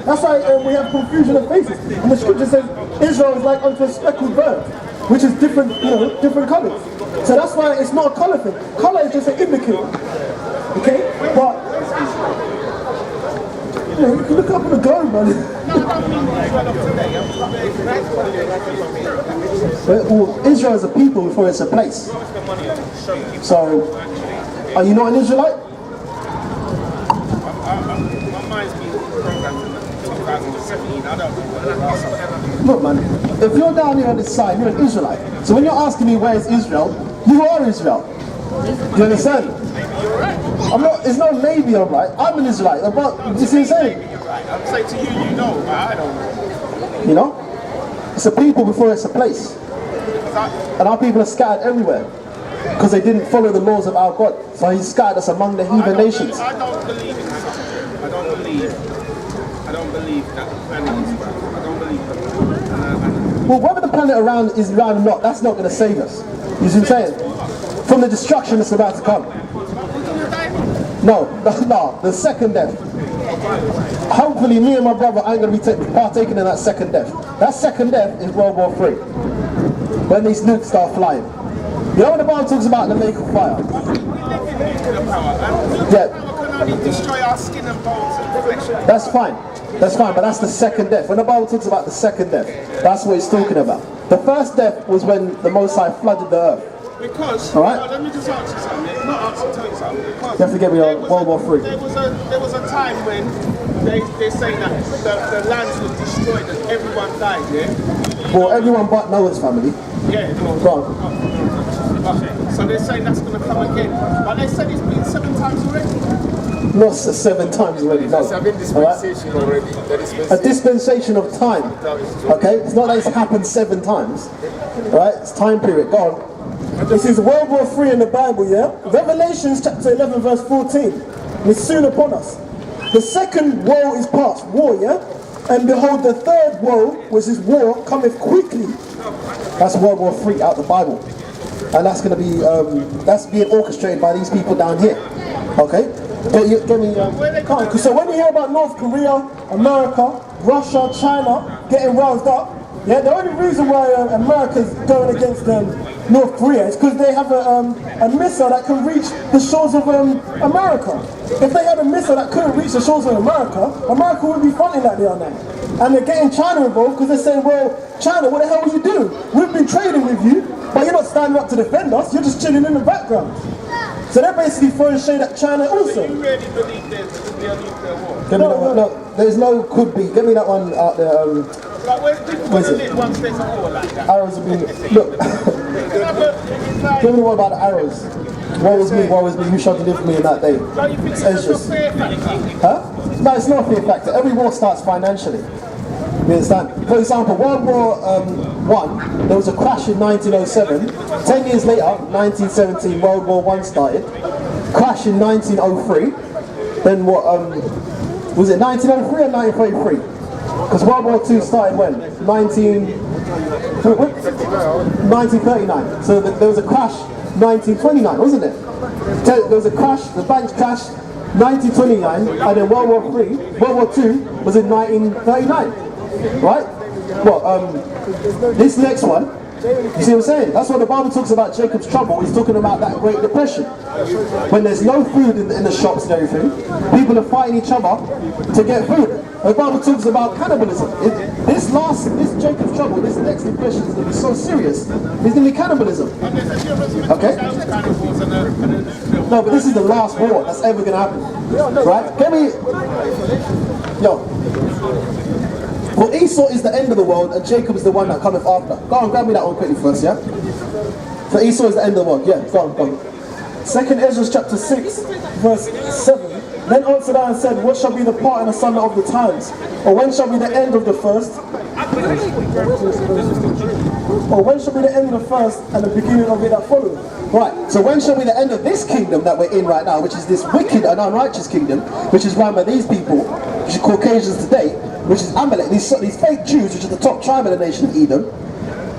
That's why we have confusion of faces. And the scripture says Israel is like unto a speckled bird, which is different, different colours. So that's why it's not a colour thing. Colour is just an indicator. Okay? But you can look up on the globe, man. Well, Israel is a people before it's a place. So, are you not an Israelite? My mind's been programmed in 2017. I don't know. Look, man, if you're down here on this side, you're an Israelite. So when you're asking me where is Israel, you are Israel. Do you understand? Maybe you're right. I'm not. It's not maybe I'm right. I'm an Israelite. But you see what I'm saying? Maybe you're right. I'm saying to you, you know, but I don't know. You know, it's a people before it's a place, and our people are scattered everywhere because they didn't follow the laws of our God. So He scattered us among the heathen nations. I don't believe in something. I don't believe that the planet is round. I don't believe that. Well, whether the planet around is round or not, that's not going to save us. You see what I'm saying? From the destruction that's about to come. No, the second death. Hopefully me and my brother ain't going to be partaking in that second death. That second death is World War III. When these nukes start flying. You know when the Bible talks about the lake of fire? We live in nuclear power. Yeah. Power can only destroy our skin and bones and flesh. That's fine. That's fine, but that's the second death. When the Bible talks about the second death, that's what it's talking about. The first death was when the Most High flooded the earth. Because, right. Let me just answer something. Not answer, tell you something. Because you have to get me on World War III. There was a time when they say that the lands were destroyed and everyone died, yeah? Well, everyone but Noah's family. Yeah, no. Go on. So they're saying that's going to come again. But they said it's been 7 times already. Not 7 times already, no. It's a dispensation already. A dispensation of time. Okay? It's not that it's happened 7 times. Alright? It's time period. Go on. This is World War III in the Bible, yeah? Revelations chapter 11 verse 14. It's soon upon us. The second woe is past, war, yeah? And behold, the third woe, which is war, cometh quickly. That's World War III out the Bible. And that's going to be, that's being orchestrated by these people down here. Okay? Get me, so when you hear about North Korea, America, Russia, China getting roused up, yeah, the only reason why America's going against North Korea is because they have a missile that can reach the shores of America. If they had a missile that couldn't reach the shores of America, America would be fronting like they are now. And they're getting China involved because they're saying, well, China, what the hell are you doing? We've been trading with you, but you're not standing up to defend us, you're just chilling in the background. So they're basically throwing shade at China also. Do you really believe there's going to be a nuclear war? No, there's no could be. Get me that one out there. Like where's people going to live once there's a war like that? Arrows have been... Look. Give me the one about the arrows. Woe was me, who shall deliver me in that day? Don't you think it's a fear factor? Huh? No, it's not a fear factor. Every war starts financially. You understand? For example, World War I, there was a crash in 1907. 10 years later, 1917, World War I started. Crash in 1903. Then what, was it 1903 or 1933? Because World War II started when? 1939. So there was a crash 1929, wasn't it? There was a crash, the banks crashed 1929, and then World War II was in 1939. Right? Well, this next one, you see what I'm saying? That's what the Bible talks about Jacob's trouble. He's talking about that Great Depression. When there's no food in the shops and everything, people are fighting each other to get food. The Bible talks about cannibalism. This Jacob's trouble, this next depression is going to be so serious. It's going to be cannibalism. Okay? No, but this is the last war that's ever going to happen. Right? Get me... Yo. Well, Esau is the end of the world, and Jacob is the one that cometh after. Go on, grab me that one quickly first, yeah? So Esau is the end of the world, yeah, go on. 2nd Esdras chapter 6, verse 7. Then answered I and said, what shall be the part and asunder of the times? Or when shall be the end of the first? Or when shall be the end of the first and the beginning of it that follows? Right, so when shall be the end of this kingdom that we're in right now, which is this wicked and unrighteous kingdom, which is run by these people, which are Caucasians today, which is Amalek, these fake Jews, which are the top tribe of the nation of Edom.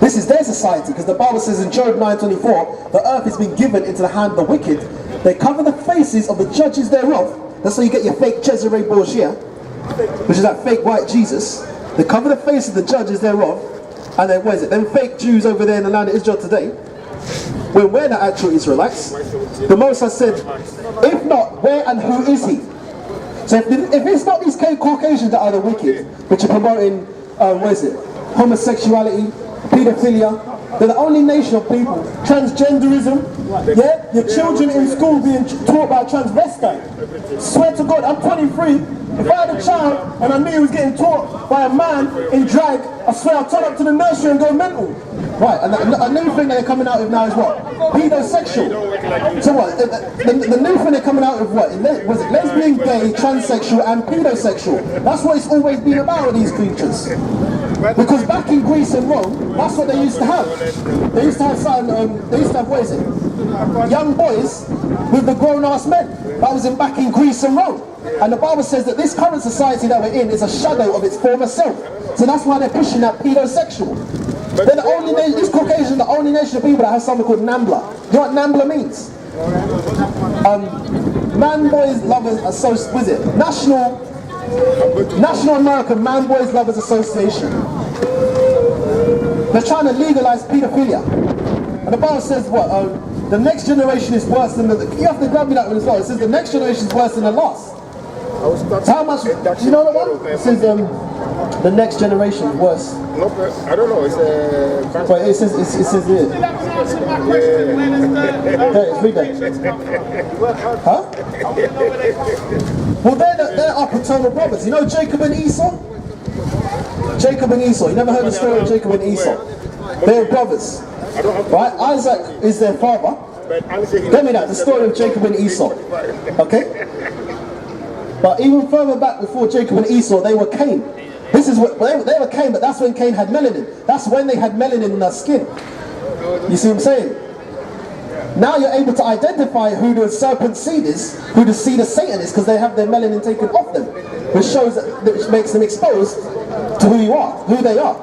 This is their society, because the Bible says in Job 9:24, the earth has been given into the hand of the wicked. They cover the faces of the judges thereof. That's how you get your fake Jezebel Borgia. which is that fake white Jesus. They cover the face of the judges thereof, and then what is it? Them fake Jews over there in the land of Israel today. When we're the actual Israelites, the Most High said, if not, where and who is he? So if it's not these Caucasians that are the wicked, which are promoting, homosexuality, pedophilia, they're the only nation of people. Transgenderism, yeah? Your children in school being taught by transvestite. Swear to God, I'm 23. If I had a child and I knew he was getting taught by a man in drag, I swear I'd turn up to the nursery and go mental. Right, and a new thing that they're coming out with now is what? Pedosexual. So what? The new thing they're coming out with what? Was it lesbian, gay, transsexual and pedosexual? That's what it's always been about with these creatures. Because back in Greece and Rome, that's what they used to have. They used to have what is it? Young boys with the grown-ass men. That was back in Greece and Rome. And the Bible says that this current society that we're in is a shadow of its former self. So that's why they're pushing that pedosexual. They're the only nation, these Caucasians are the only nation of people that have something called NAMBLA. You know what NAMBLA means? Man Boys Lovers Association, what is it? National American Man Boys Lovers Association. They're trying to legalize pedophilia. And the Bible says what? The next generation is worse than you have to grab me that one as well. It says the next generation is worse than the last. So how much? Do you know that one? It says the next generation is worse. No, I don't know. It's But it says here. It's read that. Huh? Well, they're our paternal brothers. You know Jacob and Esau? Jacob and Esau. You never heard the story of Jacob and Esau? They're brothers. Right? Isaac is their father. Tell me that, the story of Jacob and Esau. Okay? But even further back before Jacob and Esau, they were Cain. This is what they were Cain, but that's when Cain had melanin. That's when they had melanin in their skin. You see what I'm saying? Now you're able to identify who the serpent seed is, who the seed of Satan is, because they have their melanin taken off them, which makes them exposed to who you are, who they are.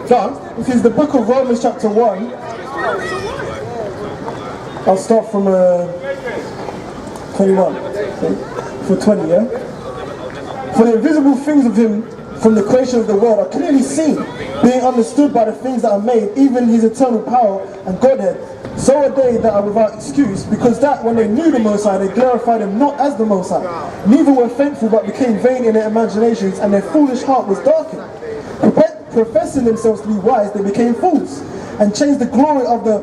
So, this is the book of Romans chapter 1. I'll start from 21. Okay. For 20, yeah? For the invisible things of him from the creation of the world are clearly seen, being understood by the things that are made, even his eternal power and Godhead. So are they that are without excuse, because that when they knew the Most High, they glorified him not as the Most High. Neither were thankful, but became vain in their imaginations, and their foolish heart was darkened. Professing themselves to be wise, they became fools, and changed the glory of the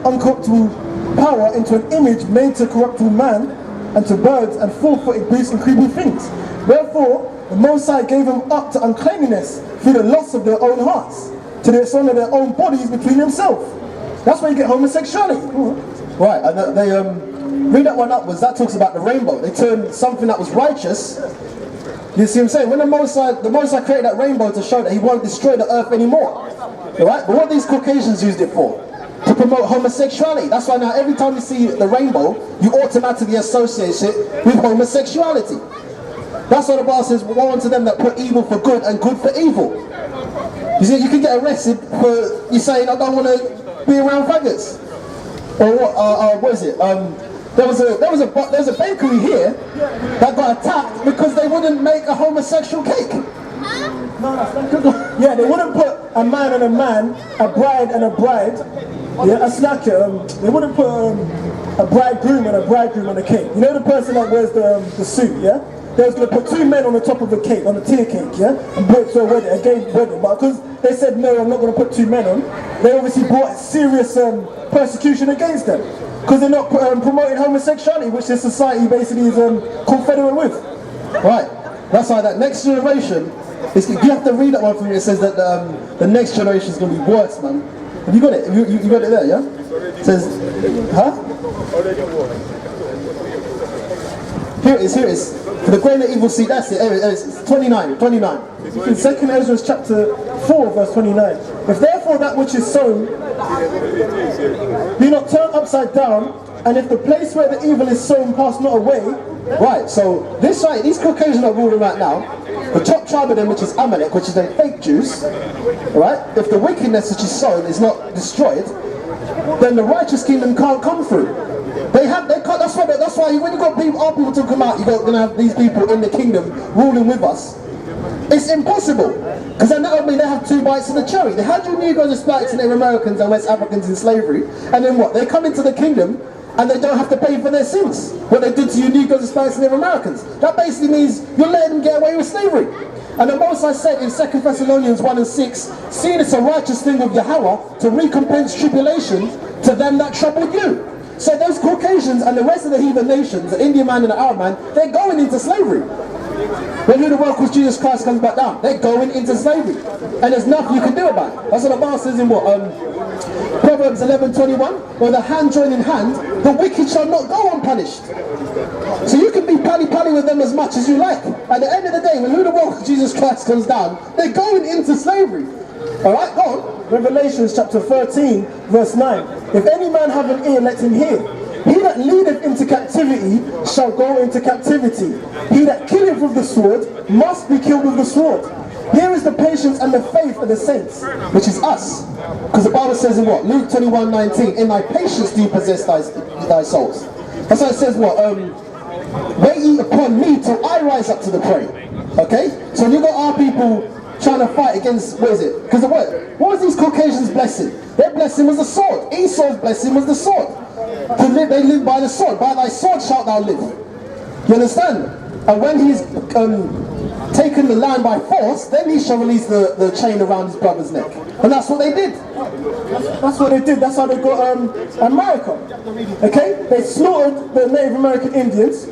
uncorruptible power into an image made to corruptible man, and to birds and four-footed beasts and creeping things. Wherefore, the Most High gave them up to uncleanness through the lust of their own hearts, to the dishonor of their own bodies between themselves. That's where you get homosexuality. Right, and they read that one upwards. That talks about the rainbow. They turned something that was righteous. You see what I'm saying? When the Most High created that rainbow to show that he won't destroy the earth anymore. Right? But what these Caucasians used it for? To promote homosexuality. That's why now every time you see the rainbow, you automatically associate it with homosexuality. That's what the Bible says, woe unto them that put evil for good and good for evil. You see, you can get arrested for you saying, I don't want to be around faggots. Or what is it? There was a bakery here that got attacked because they wouldn't make a homosexual cake. Yeah, they wouldn't put a man and a man, a bride and a bride. Yeah, that's like they wouldn't put a bridegroom and a bridegroom on a cake. You know the person that wears the suit, yeah? They was going to put two men on the top of a cake, on a tier cake, yeah? And brought it to a wedding, a gay wedding. But because they said, no, I'm not going to put two men on, they obviously brought serious persecution against them. Because they're not promoting homosexuality, which this society basically is confederate with. Right, that's why that next generation, you have to read that one for me. It says that the next generation is going to be worse, man. Have you got it? You got it there, yeah? It says, huh? Here it is. For the greater evil seed, that's it. It's 29. In 2nd Esdras chapter 4, verse 29. If therefore that which is sown be not turned upside down, and if the place where the evil is sown pass not away. Right, so these Caucasians are ruling right now. The top tribe of them, which is Amalek, which is them fake Jews, right? If the wickedness which is sown is not destroyed, then the righteous kingdom can't come through. They can't. That's why when you got our people to come out, you're gonna have these people in the kingdom ruling with us. It's impossible, because then that would mean they have two bites of the cherry. They had you Negroes, Hispanics, and Native Americans and West Africans in slavery, and then what? They come into the kingdom and they don't have to pay for their sins. What they did to you Negroes, Hispanics, and Native Americans. That basically means you're letting them get away with slavery. And the Most High said in 2 Thessalonians 1 and 6, seeing it's a righteous thing of Yahweh to recompense tribulation to them that troubled you. So those Caucasians and the rest of the heathen nations, the Indian man and the Arab man, they're going into slavery. When who the world calls Jesus Christ comes back down, they're going into slavery. And there's nothing you can do about it. That's what the Bible says in what? Proverbs 11:21, where the hand joined in hand, the wicked shall not go unpunished. So you can be pally-pally with them as much as you like. At the end of the day, when who the world calls Jesus Christ comes down, they're going into slavery. Alright, go on. Revelations chapter 13, verse 9. If any man have an ear, let him hear. He that leadeth into captivity shall go into captivity. He that killeth with the sword must be killed with the sword. Here is the patience and the faith of the saints, which is us. Because the Bible says in what? Luke 21:19, in thy patience do you possess thy souls. That's why it says what? Wait ye upon me till I rise up to the prey. Okay? So when you got our people trying to fight against, what is it? Because what was these Caucasians' blessing? Their blessing was the sword. Esau's blessing was the sword. To live, they live by the sword. By thy sword shalt thou live. You understand? And when he's taken the land by force, then he shall release the chain around his brother's neck. And that's what they did. That's what they did. That's how they got America. Okay? They slaughtered the Native American Indians.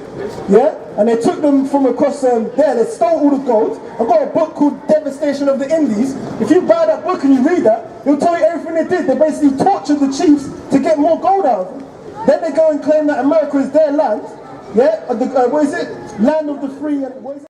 Yeah? And they took them from across there. They stole all the gold. I've got a book called Devastation of the Indies. If you buy that book and you read that, it'll tell you everything they did. They basically tortured the chiefs to get more gold out of them. Then they go and claim that America is their land. Yeah? What is it? Land of the free and what is it?